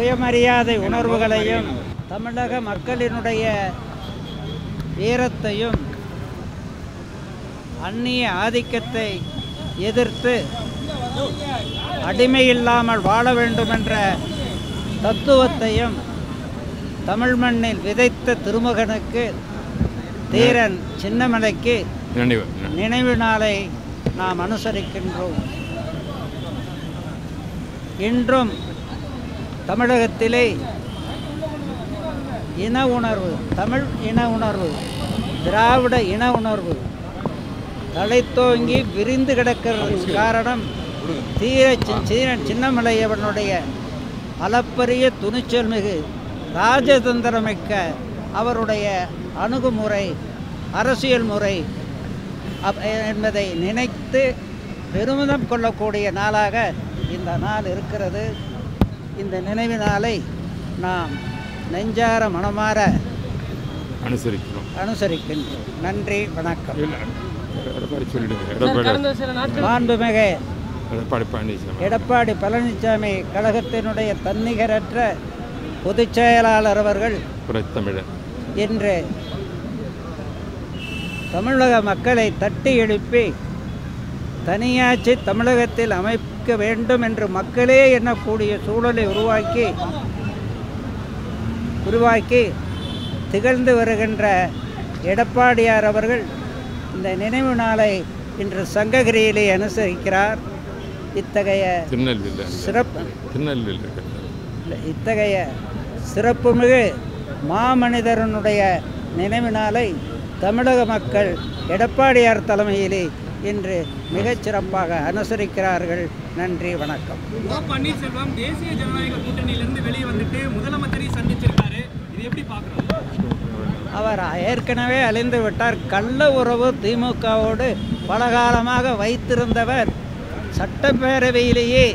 சுயமரியாதை உணர்வுகளையும் தமிழக மக்களினுடைய வீரத்தையும் அந்நிய ஆதிக்கத்தை எதிர்த்து அடிமையில்லாமல் வாழ வேண்டுமென்ற தத்துவத்தையும் தமிழ் மண்ணில் விதைத்த திருமகனுக்கு தீரன் சின்னமலைக்கு நினைவு நாளை நாம் அனுசரிக்கின்றோம். இன்றும் தமிழகத்திலே இன உணர்வு, தமிழ் இன உணர்வு, திராவிட இன உணர்வு தலைத்தோங்கி விரிந்து கிடக்கிறது. காரணம் தீரன் சின்னமலை அவனுடைய அளப்பரிய துணிச்சல் மிகு ராஜதந்திரமிக்க அவருடைய அணுகுமுறை, அரசியல் முறை என்பதை நினைத்து பெருமிதம் கொள்ளக்கூடிய நாளாக இந்த நாள் இருக்கிறது. இந்த நினைவு நாளை நாம் நெஞ்சார மனமாற அனுசரிக்கின்றோம். நன்றி, வணக்கம். மாண்புமிகு எடப்பாடி பழனிசாமி கழகத்தினுடைய தன்னிகரற்ற பொதுச் செயலாளர் அவர்கள் இன்று தமிழக மக்களை தட்டி எழுப்பி தனியாட்சி தமிழகத்தில் அமைக்க வேண்டும் என்று மக்களே எண்ணக்கூடிய சூழலை உருவாக்கி திகழ்ந்து வருகின்ற எடப்பாடியார் அவர்கள் இந்த நினைவு நாளை இன்று சங்ககிரியிலே அனுசரிக்கிறார். இத்தகைய சிறப்புமிகு மாமனிதரனுடைய நினைவு நாளை தமிழக மக்கள் எடப்பாடியார் தலைமையிலே இன்று மிகச் சிறப்பாக அனுசரிக்கிறார்கள். நன்றி, வணக்கம். பன்னீர்செல்வம் தேசிய ஜனநாயக கூட்டணியிலிருந்து வெளியே வந்துட்டு முதலமைச்சரை சந்திச்சிருக்காரு. இது எப்படி பார்க்குறோம்? அவர் ஏற்கனவே அழிந்து விட்டார். கள்ள உறவு திமுகவோடு பலகாலமாக வைத்திருந்தவர் சட்டப்பேரவையிலேயே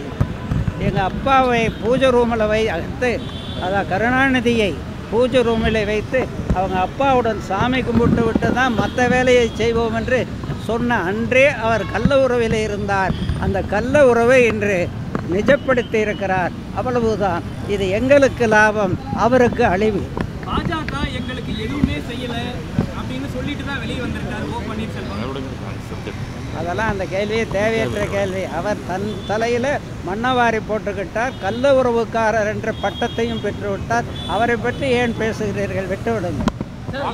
எங்கள் அப்பாவை பூஜை ரூமில் வைத்து, அதான் கருணாநிதியை பூஜை ரூமில் வைத்து அவங்க அப்பாவுடன் சாமி கும்பிட்டு விட்டு தான் மற்ற வேலையை செய்வோம் என்று சொன்ன அன்றே அவர் கள்ள உறவில் இருந்தார். அந்த கள்ள உறவை இன்று நிஜப்படுத்தி இருக்கிறார். அவ்வளவுதான். இது எங்களுக்கு லாபம், அவருக்கு அழிவு. பாஜக எங்களுக்கு எதுவுமே செய்யல அப்படின்னு சொல்லிட்டு தான் வெளியே வந்திருக்காரு ஓ பன்னீர்செல்வம். அதெல்லாம் அந்த கேள்வியே தேவையற்ற கேள்வி. அவர் தன் தலையில் மண்ணவாரி போட்டுக்கிட்டார். கள்ள உறவுக்காரர் என்ற பட்டத்தையும் பெற்றுவிட்டார். அவரை பற்றி ஏன் பேசுகிறீர்கள்? விட்டுவிடுங்க.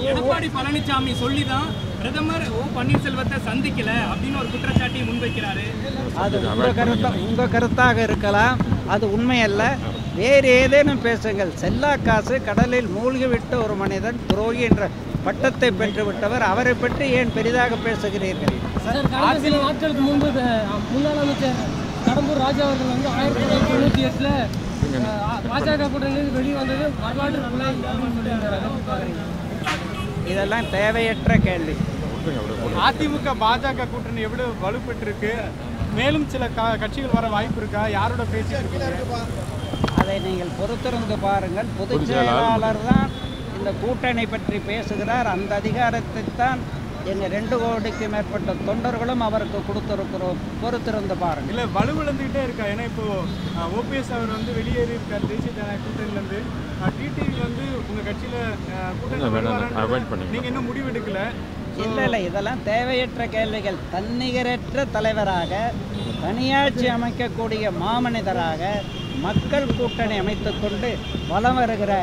எடப்பாடி பழனிசாமி சொல்லி தான் பிரதமர் ஓ பன்னீர்செல்வத்தை சந்திக்கல அப்படின்னு ஒரு குற்றச்சாட்டை முன்வைக்கிறாரு. அது உங்கள் கருத்தாக இருக்கலாம், அது உண்மையல்ல. வேறு ஏதேனும் பேசுங்கள். செல்லா காசு கடலில் மூழ்கிவிட்ட ஒரு மனிதன் துரோகி என்ற பட்டத்தை பெற்றுவிட்டவர். அவரை பற்றி ஏன் பெரிதாக பேசுகிறீர்கள்? சில நாட்களுக்கு முன்பு முன்னாள் அமைச்சர் கடம்பூர் ராஜா அவர்கள் வந்து 1998 பாஜக கூட்டணியில் வெளியே வந்தது வரலாற்று கொலை அப்படின்னு சொல்லியிருந்தாரு. இதெல்லாம் தேவையற்ற கேள்வி. அதிமுக பாஜக கூட்டணி எப்படி வலுப்பெற்றிருக்கு? மேலும் சில கட்சிகள் வர வாய்ப்பு இருக்கா? யாரோட பேச்சு இருக்கீங்க? அதை நீங்கள் பொறுத்திருந்து பாருங்கள். பொதுச் செயலாளர் தான் இந்த கூட்டணி பற்றி பேசுகிறார். அந்த அதிகாரத்தை தான் எங்கள் 2 கோடிக்கு மேற்பட்ட தொண்டர்களும் அவருக்கு கொடுத்துருக்கிறோம். பொறுத்திருந்து பாருங்கள். இல்லை, வலுவிழந்துகிட்டே இருக்கா? ஏன்னா இப்போ ஓபிஎஸ் அவர் வந்து வெளியேறி இருக்கார் தேசிய ஜனநாயக கூட்டணியிலேருந்து. டிடிவி வந்து உங்கள் கட்சியில் கூட்டணி நீங்கள் இன்னும் முடிவெடுக்கல. இல்லை, இதெல்லாம் தேவையற்ற கேள்விகள். தன்னிகரற்ற தலைவராக, தனியாட்சி அமைக்கக்கூடிய மாமனிதராக, மக்கள் கூட்டணி அமைத்துக்கொண்டு வலம் வருகிற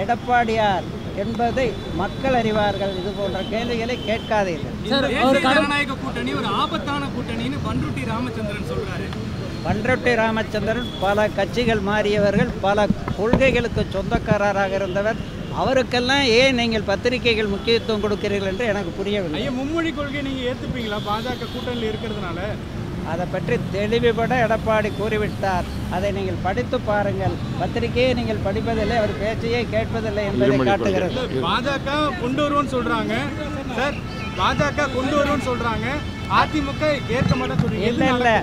எடப்பாடியார் என்பதை மக்கள் அறிவார்கள். இது போன்ற கேள்விகளை கேட்காதீர்கள். ஜனநாயக கூட்டணி ஒரு ஆபத்தான கூட்டணின்னு பண்ருட்டி ராமச்சந்திரன் சொல்றாரு. பண்ருட்டி ராமச்சந்திரன் பல கட்சிகள் மாறியவர்கள், பல கொள்கைகளுக்கு சொந்தக்காரராக இருந்தவர். அவருக்கெல்லாம் ஏன் நீங்கள் பத்திரிகைகள் முக்கியத்துவம் கொடுக்கிறீர்கள் என்று எனக்கு புரியவில்லை. ஐயா, மும்மொழி கொள்கை நீங்கள் ஏற்றுப்பீங்களா பாஜக கூட்டணியில் இருக்கிறதுனால? அதை பற்றி தெளிவுபட எடப்பாடி கூறிவிட்டார். அதை நீங்கள் படித்து பாருங்கள். பத்திரிகையை நீங்கள் படிப்பதில்லை, அவர் பேச்சையே கேட்பதில்லை என்பதை காட்டுகிறது. பாஜக கொண்டு வருவோன்னு சொல்றாங்க சார், பாஜக கொண்டு வருவோன்னு சொல்றாங்க, அதிமுக ஏற்க மாட்டேன்னு சொல்றீங்க. இல்லை,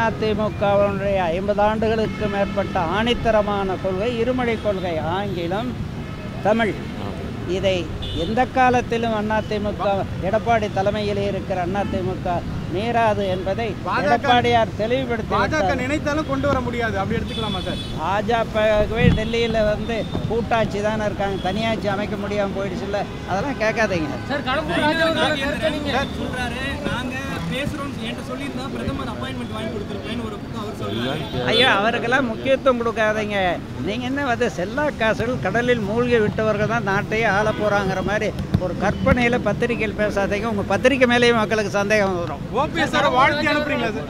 அதிமுகவுடைய 50 ஆண்டுகளுக்கு மேற்பட்ட ஆணித்தரமான கொள்கை இருமொழி கொள்கை, ஆங்கிலம் தமிழ். இதை எந்த காலத்திலும் அதிமுக, எடப்பாடி தலைமையிலே இருக்கிற அதிமுக மீறாது என்பதை பாஜக எடப்பாடியார் தெளிவுபடுத்தி பாஜக நினைத்தாலும் கொண்டு வர முடியாது, அப்படி எடுத்துக்கலாமா சார்? பாஜகவே டெல்லியில் வந்து கூட்டாட்சி தானே இருக்காங்க, தனியாட்சி அமைக்க முடியாமல் போயிடுச்சுல்ல, அதெல்லாம் கேட்காதீங்க. சார் கடம்பூர் ராஜா அவர்கள் கருத்தை நீங்க சொல்றாரு, நாங்க பேசுறோம் என்கிட்ட சொல்லியிருந்தா பிரதமர் அப்பாயின்மெண்ட் வாங்கி கொடுத்துருப்பேன்னு ஒரு பக்கம் அவர் சொல்றாரு. ஐயா, அவருக்கெல்லாம் முக்கியத்துவம் கொடுக்காதீங்க. நீங்கள் என்ன வந்து செல்லா காசுகள் கடலில் மூழ்கி விட்டவர்கள் தான் நாட்டையே ஆள போகிறாங்கிற மாதிரி ஒரு கற்பனையில் பத்திரிகையில் பேசாதீங்க. உங்கள் பத்திரிக்கை மேலேயும் மக்களுக்கு சந்தேகம் வரும். ஓபிஎஸ் சார் வாழ்த்தி அனுப்புறீங்களா சார்?